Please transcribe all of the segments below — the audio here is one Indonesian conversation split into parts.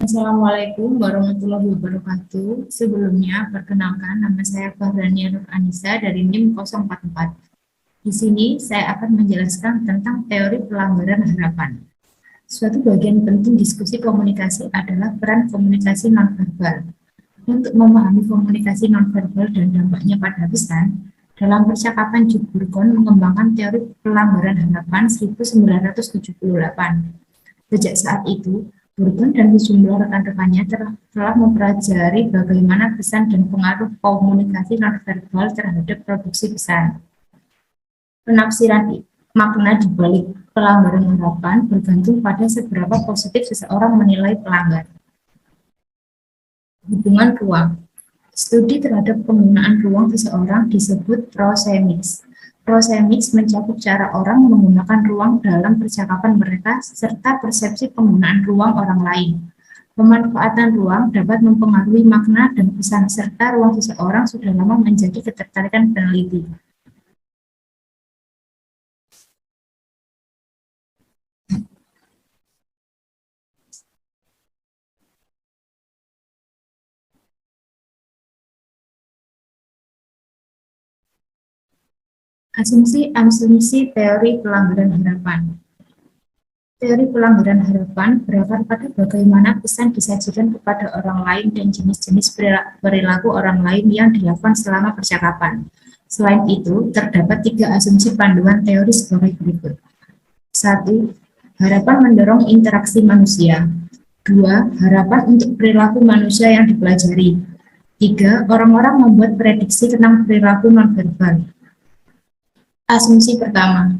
Assalamualaikum warahmatullahi wabarakatuh. Sebelumnya, perkenalkan nama saya Fahrania Nur Anissa dari NIM 044. Di sini saya akan menjelaskan tentang teori pelanggaran harapan. Suatu bagian penting diskusi komunikasi adalah peran komunikasi nonverbal. Untuk memahami komunikasi nonverbal dan dampaknya pada pesan, dalam percakapan Jude Burgon mengembangkan teori pelanggaran harapan 1978. Sejak saat itu, Burgon dan sejumlah rekan-rekannya telah mempelajari bagaimana pesan dan pengaruh komunikasi nonverbal terhadap produksi pesan. Penafsiran makna di balik pelanggaran harapan bergantung pada seberapa positif seseorang menilai pelanggar. Hubungan ruang. Studi terhadap penggunaan ruang seseorang disebut prosemiks. Prosemiks mencakup cara orang menggunakan ruang dalam percakapan mereka serta persepsi penggunaan ruang orang lain. Pemanfaatan ruang dapat mempengaruhi makna dan pesan serta ruang seseorang sudah lama menjadi ketertarikan peneliti. Asumsi teori pelanggaran harapan. Teori pelanggaran harapan berakar pada bagaimana pesan disajikan kepada orang lain dan jenis-jenis perilaku orang lain yang dilakukan selama percakapan. Selain itu, terdapat 3 asumsi panduan teori sebagai berikut. 1. Harapan mendorong interaksi manusia. 2. Harapan untuk perilaku manusia yang dipelajari. 3. Orang-orang membuat prediksi tentang perilaku nonverbal. Asumsi pertama,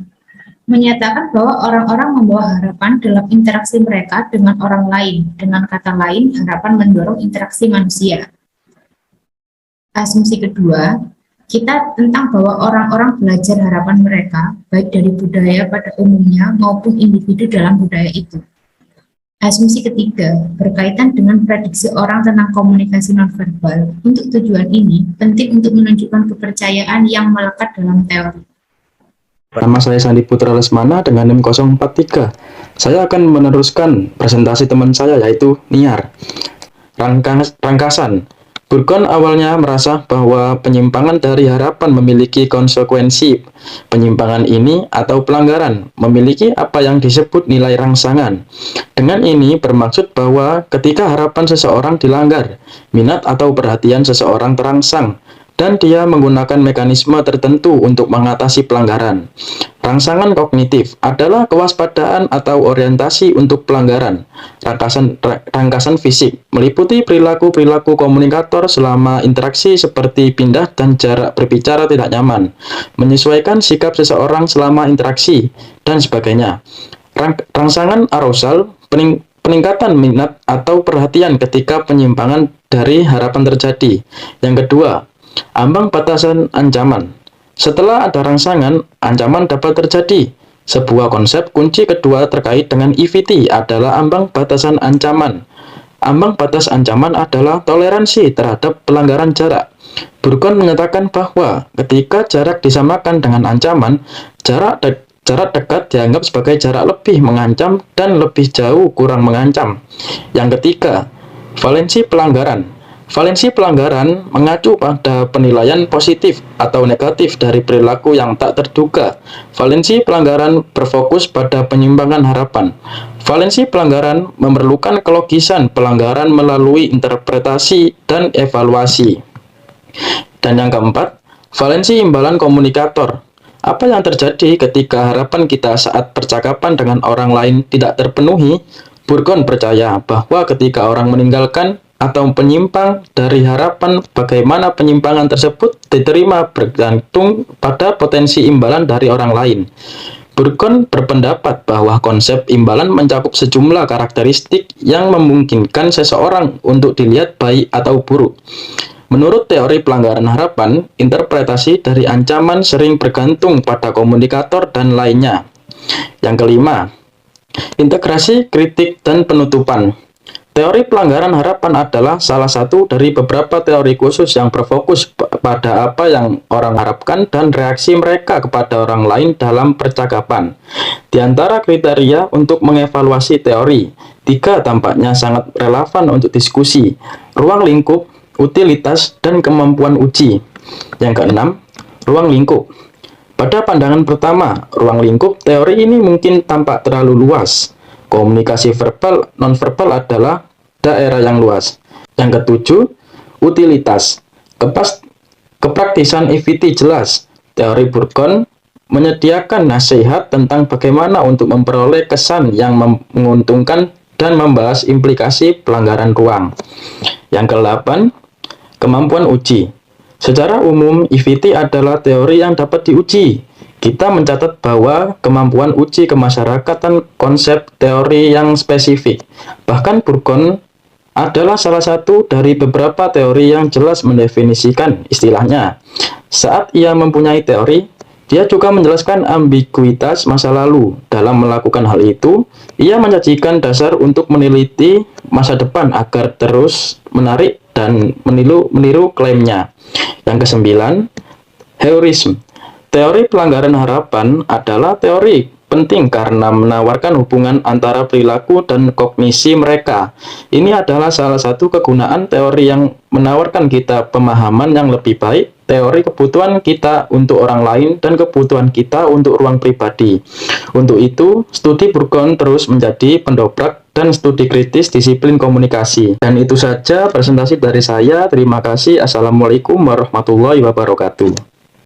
menyatakan bahwa orang-orang membawa harapan dalam interaksi mereka dengan orang lain. Dengan kata lain, harapan mendorong interaksi manusia. Asumsi kedua, kita tentang bahwa orang-orang belajar harapan mereka, baik dari budaya pada umumnya maupun individu dalam budaya itu. Asumsi ketiga, berkaitan dengan prediksi orang tentang komunikasi nonverbal. Untuk tujuan ini, penting untuk menunjukkan kepercayaan yang melekat dalam teori. Nama saya Sandi Putra Lesmana dengan NIM 043. Saya akan meneruskan presentasi teman saya yaitu Niar. Rangkasan. Burgon awalnya merasa bahwa penyimpangan dari harapan memiliki konsekuensi. Penyimpangan ini atau pelanggaran memiliki apa yang disebut nilai rangsangan. Dengan ini bermaksud bahwa ketika harapan seseorang dilanggar, minat atau perhatian seseorang terangsang, dan dia menggunakan mekanisme tertentu untuk mengatasi pelanggaran. Rangsangan kognitif adalah kewaspadaan atau orientasi untuk pelanggaran. Rangkasan fisik meliputi perilaku-perilaku komunikator selama interaksi seperti pindah dan jarak berbicara tidak nyaman, menyesuaikan sikap seseorang selama interaksi, dan sebagainya. Rangsangan arousal, peningkatan minat atau perhatian ketika penyimpangan dari harapan terjadi. Yang kedua, ambang batasan ancaman. Setelah ada rangsangan, ancaman dapat terjadi. Sebuah konsep kunci kedua terkait dengan EVT adalah ambang batasan ancaman. Ambang batas ancaman adalah toleransi terhadap pelanggaran jarak. Burgon menyatakan bahwa ketika jarak disamakan dengan ancaman, jarak dekat dianggap sebagai jarak lebih mengancam dan lebih jauh kurang mengancam. Yang ketiga, valensi pelanggaran. Valensi pelanggaran mengacu pada penilaian positif atau negatif dari perilaku yang tak terduga. Valensi pelanggaran berfokus pada penyimpangan harapan. Valensi pelanggaran memerlukan kelogisan pelanggaran melalui interpretasi dan evaluasi. Dan yang keempat, valensi imbalan komunikator. Apa yang terjadi ketika harapan kita saat percakapan dengan orang lain tidak terpenuhi? Burgon percaya bahwa ketika orang meninggalkan atau penyimpang dari harapan, bagaimana penyimpangan tersebut diterima bergantung pada potensi imbalan dari orang lain. Burgon berpendapat bahwa konsep imbalan mencakup sejumlah karakteristik yang memungkinkan seseorang untuk dilihat baik atau buruk. Menurut teori pelanggaran harapan, interpretasi dari ancaman sering bergantung pada komunikator dan lainnya. Yang kelima, integrasi, kritik, dan penutupan. Teori pelanggaran harapan adalah salah satu dari beberapa teori khusus yang berfokus pada apa yang orang harapkan dan reaksi mereka kepada orang lain dalam percakapan. Di antara kriteria untuk mengevaluasi teori, 3 tampaknya sangat relevan untuk diskusi: ruang lingkup, utilitas, dan kemampuan uji. Yang keenam, ruang lingkup. Pada pandangan pertama, ruang lingkup, teori ini mungkin tampak terlalu luas. Komunikasi verbal nonverbal adalah daerah yang luas. Yang ketujuh, utilitas. Kepraktisan EVT jelas. Teori Burgon menyediakan nasihat tentang bagaimana untuk memperoleh kesan yang menguntungkan dan membahas implikasi pelanggaran ruang. Yang ke-8, kemampuan uji. Secara umum, EVT adalah teori yang dapat diuji. Kita mencatat bahwa kemampuan uji kemasyarakatan konsep teori yang spesifik. Bahkan Burgon adalah salah satu dari beberapa teori yang jelas mendefinisikan istilahnya. Saat ia mempunyai teori, dia juga menjelaskan ambiguitas masa lalu. Dalam melakukan hal itu, ia menyajikan dasar untuk meneliti masa depan agar terus menarik dan meniru klaimnya. Yang ke-9, heurisme. Teori pelanggaran harapan adalah teori penting karena menawarkan hubungan antara perilaku dan kognisi mereka. Ini adalah salah satu kegunaan teori yang menawarkan kita pemahaman yang lebih baik, teori kebutuhan kita untuk orang lain dan kebutuhan kita untuk ruang pribadi. Untuk itu, studi Burgon terus menjadi pendobrak dan studi kritis disiplin komunikasi. Dan itu saja presentasi dari saya. Terima kasih. Assalamualaikum warahmatullahi wabarakatuh.